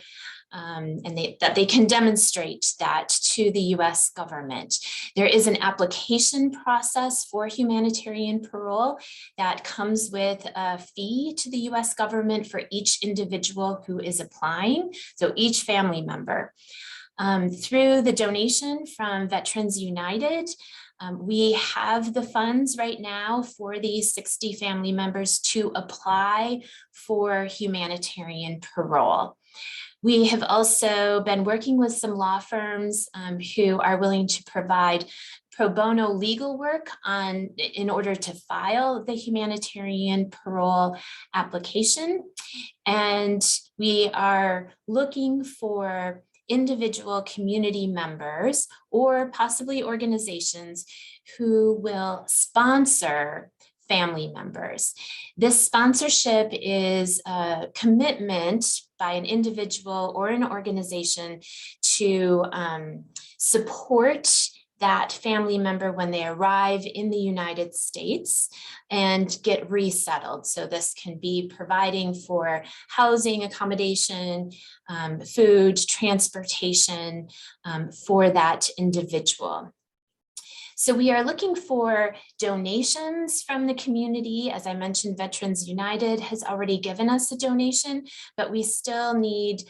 and that they can demonstrate that to the US government. There is an application process for humanitarian parole that comes with a fee to the US government for each individual who is applying, so each family member. Through the donation from Veterans United, we have the funds right now for these 60 family members to apply for humanitarian parole. We have also been working with some law firms who are willing to provide pro bono legal work in order to file the humanitarian parole application. And we are looking for individual community members or possibly organizations who will sponsor family members. This sponsorship is a commitment by an individual or an organization to support that family member when they arrive in the United States and get resettled. So this can be providing for housing, accommodation, food, transportation for that individual. So we are looking for donations from the community. As I mentioned, Veterans United has already given us a donation, but we still need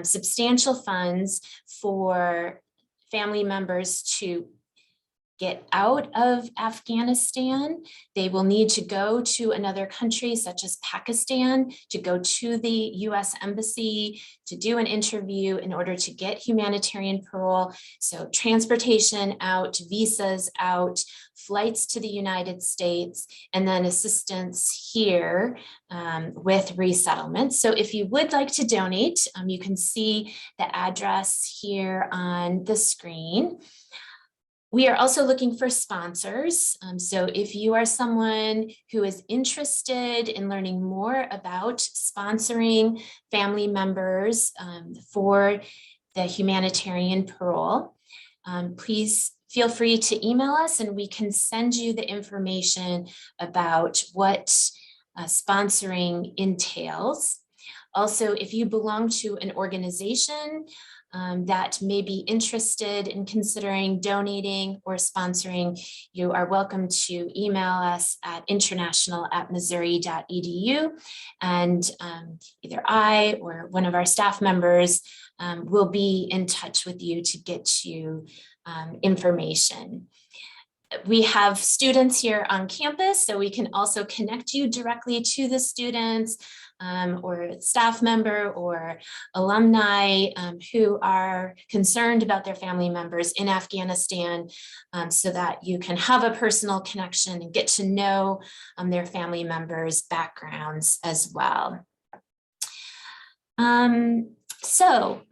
substantial funds for family members to get out of Afghanistan. They will need to go to another country such as Pakistan, to go to the US Embassy, to do an interview in order to get humanitarian parole. So transportation out, visas out, flights to the United States, and then assistance here with resettlement. So if you would like to donate, you can see the address here on the screen. We are also looking for sponsors. So if you are someone who is interested in learning more about sponsoring family members for the humanitarian parole, please feel free to email us and we can send you the information about what sponsoring entails. Also, if you belong to an organization that may be interested in considering donating or sponsoring, you are welcome to email us at international@missouri.edu, and either I or one of our staff members will be in touch with you to get you information. We have students here on campus, so we can also connect you directly to the students or staff member or alumni who are concerned about their family members in Afghanistan, so that you can have a personal connection and get to know their family members' backgrounds as well. So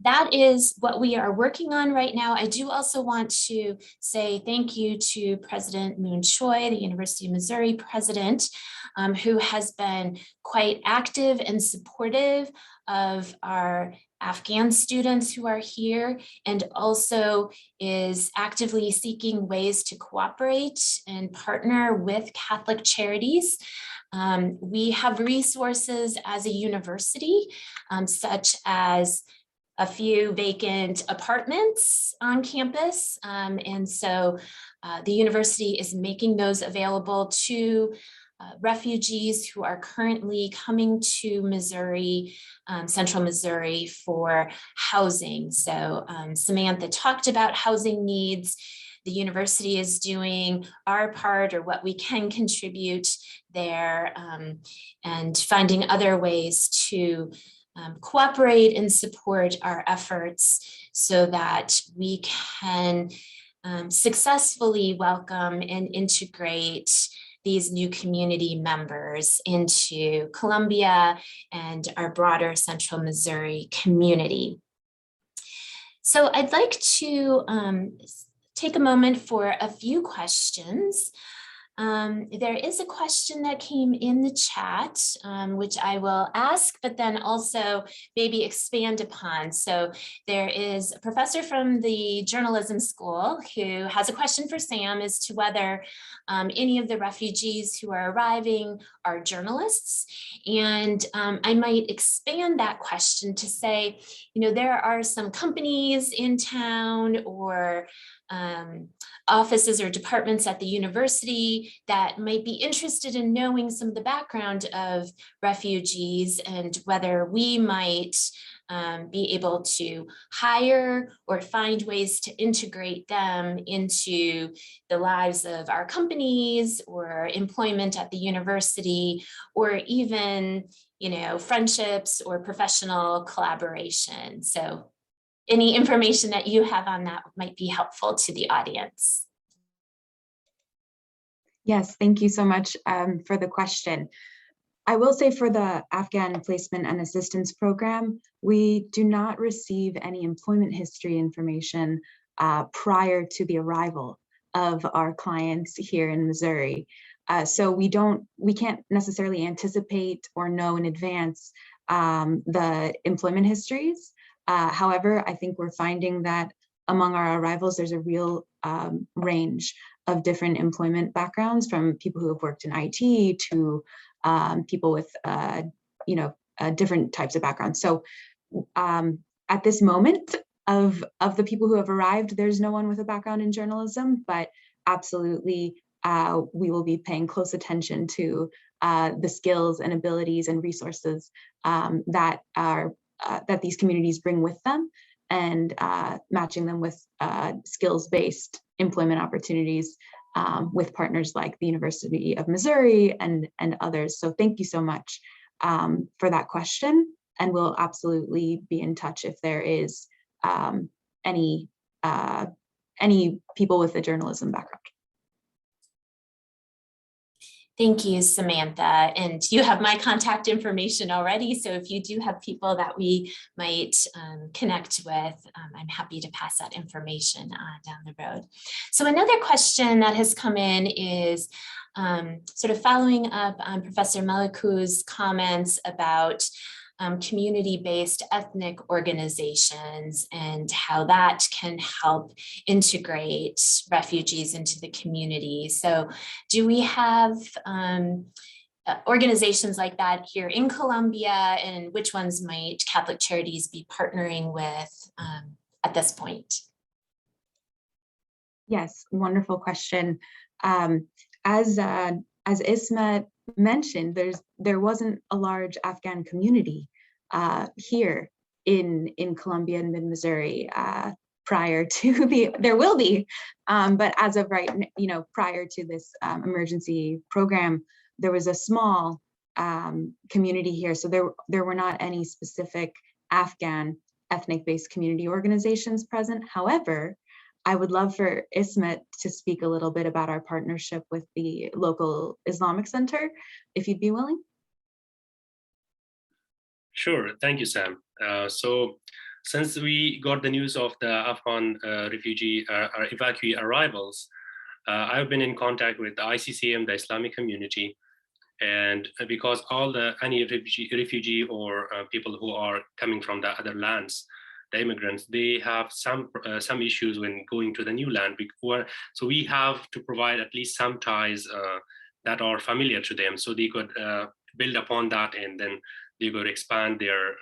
that is what we are working on right now. I do also want to say thank you to President Moon Choi, the University of Missouri president, who has been quite active and supportive of our Afghan students who are here, and also is actively seeking ways to cooperate and partner with Catholic Charities. We have resources as a university, such as a few vacant apartments on campus. And so the university is making those available to refugees who are currently coming to Missouri, central Missouri, for housing. So Samantha talked about housing needs. The university is doing our part, or what we can contribute there, and finding other ways to cooperate and support our efforts so that we can successfully welcome and integrate these new community members into Columbia and our broader central Missouri community. So I'd like to take a moment for a few questions. There is a question that came in the chat, which I will ask, but then also maybe expand upon. So there is a professor from the journalism school who has a question for Sam as to whether any of the refugees who are arriving are journalists. And I might expand that question to say, you know, there are some companies in town or offices or departments at the university that might be interested in knowing some of the background of refugees and whether we might be able to hire or find ways to integrate them into the lives of our companies or employment at the university, or even, friendships or professional collaboration. So any information that you have on that might be helpful to the audience. Yes, thank you so much for the question. I will say for the Afghan Placement and Assistance Program, we do not receive any employment history information prior to the arrival of our clients here in Missouri. So we can't necessarily anticipate or know in advance the employment histories. However, I think we're finding that among our arrivals, there's a real range of different employment backgrounds, from people who have worked in IT to people with different types of backgrounds. So at this moment, of the people who have arrived, there's no one with a background in journalism, but absolutely we will be paying close attention to the skills and abilities and resources that these communities bring with them, and matching them with skills-based employment opportunities with partners like the University of Missouri and others. So thank you so much for that question, and we'll absolutely be in touch if there is any people with a journalism background. Thank you, Samantha. And you have my contact information already. So if you do have people that we might connect with, I'm happy to pass that information down the road. So another question that has come in is sort of following up on Professor Maleku's comments about community-based ethnic organizations and how that can help integrate refugees into the community. So do we have organizations like that here in Colombia, and which ones might Catholic Charities be partnering with at this point? Yes, wonderful question. As Ismat mentioned, there wasn't a large Afghan community here in Columbia and mid-Missouri prior to there will be, but as of right, prior to this emergency program, there was a small community here. So there were not any specific Afghan ethnic-based community organizations present. However, I would love for Ismat to speak a little bit about our partnership with the local Islamic Center, if you'd be willing. Sure, thank you, Sam. So since we got the news of the Afghan refugee evacuee arrivals, I've been in contact with the ICCM, the Islamic community, and because any refugee or people who are coming from the other lands, the immigrants, they have some issues when going to the new land. So we have to provide at least some ties that are familiar to them, so they could build upon that, and then they could expand their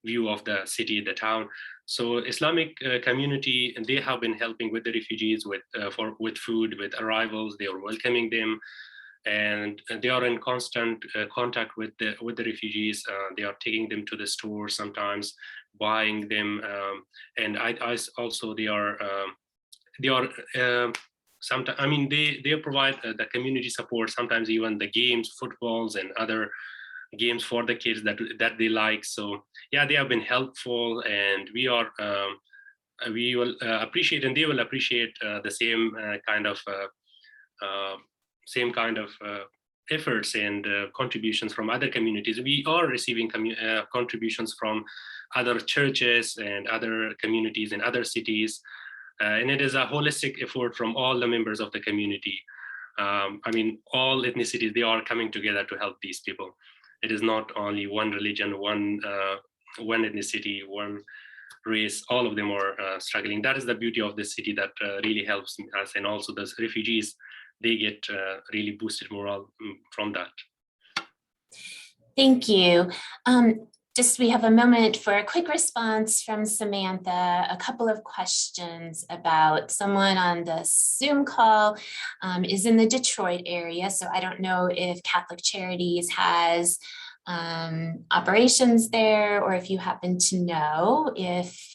view of the city, the town. So Islamic community, and they have been helping with the refugees with food, with arrivals. They are welcoming them, and they are in constant contact with the refugees. They are taking them to the store sometimes, buying them, and I also they are sometimes, I mean, they provide the community support, sometimes even the games, footballs and other games for the kids that they like. So yeah, they have been helpful, and we will appreciate, and they will appreciate the same kind of efforts and contributions from other communities. We are receiving contributions from other churches and other communities in other cities, and it is a holistic effort from all the members of the community. I mean, all ethnicities, they are coming together to help these people. It is not only one religion, one ethnicity, one race. All of them are struggling. That is the beauty of this city that really helps us, and also the refugees, they get really boosted morale from that. Thank you. We have a moment for a quick response from Samantha. A couple of questions about someone on the Zoom call is in the Detroit area. So I don't know if Catholic Charities has operations there, or if you happen to know if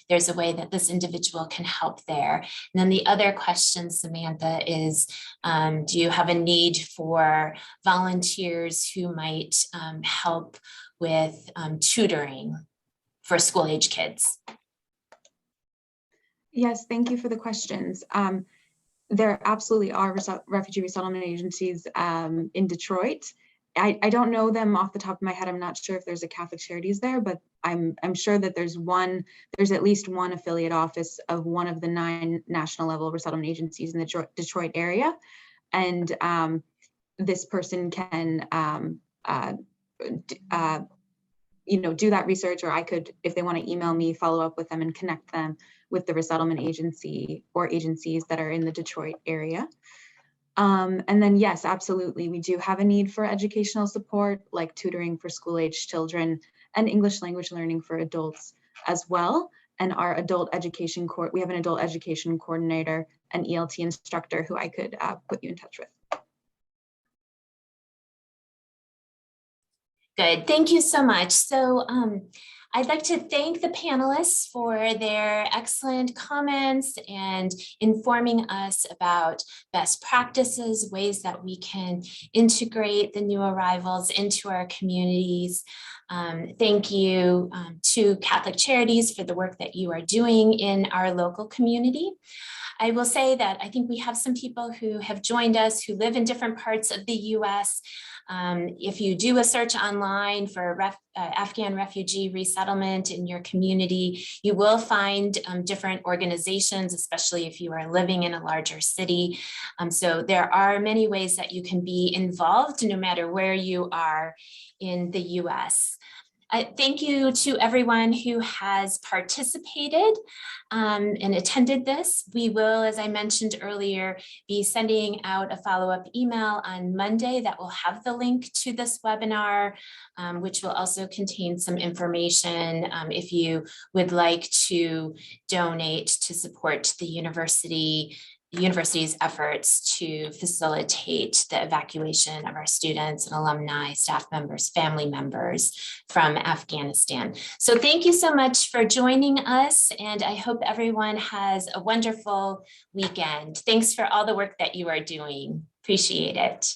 there's a way that this individual can help there. And then the other question, Samantha, is do you have a need for volunteers who might help with tutoring for school-age kids? Yes, thank you for the questions. There absolutely are refugee resettlement agencies in Detroit. I don't know them off the top of my head. I'm not sure if there's a Catholic Charities there, but I'm sure that there's at least one affiliate office of one of the 9 national level resettlement agencies in the Detroit area. And this person can do that research, or I could, if they want to email me, follow up with them and connect them with the resettlement agency or agencies that are in the Detroit area. And then yes, absolutely, we do have a need for educational support, like tutoring for school-age children and English language learning for adults as well. And our adult education we have an adult education coordinator, an ELT instructor who I could put you in touch with. Good, thank you so much. So I'd like to thank the panelists for their excellent comments and informing us about best practices, ways that we can integrate the new arrivals into our communities. Thank you to Catholic Charities for the work that you are doing in our local community. I will say that I think we have some people who have joined us who live in different parts of the US. If you do a search online for Afghan refugee resettlement in your community, you will find different organizations, especially if you are living in a larger city. So there are many ways that you can be involved no matter where you are in the US. Thank you to everyone who has participated and attended this. We will, as I mentioned earlier, be sending out a follow-up email on Monday that will have the link to this webinar, which will also contain some information if you would like to donate to support the university's efforts to facilitate the evacuation of our students and alumni, staff members, family members from Afghanistan. So thank you so much for joining us, and I hope everyone has a wonderful weekend. Thanks for all the work that you are doing. Appreciate it.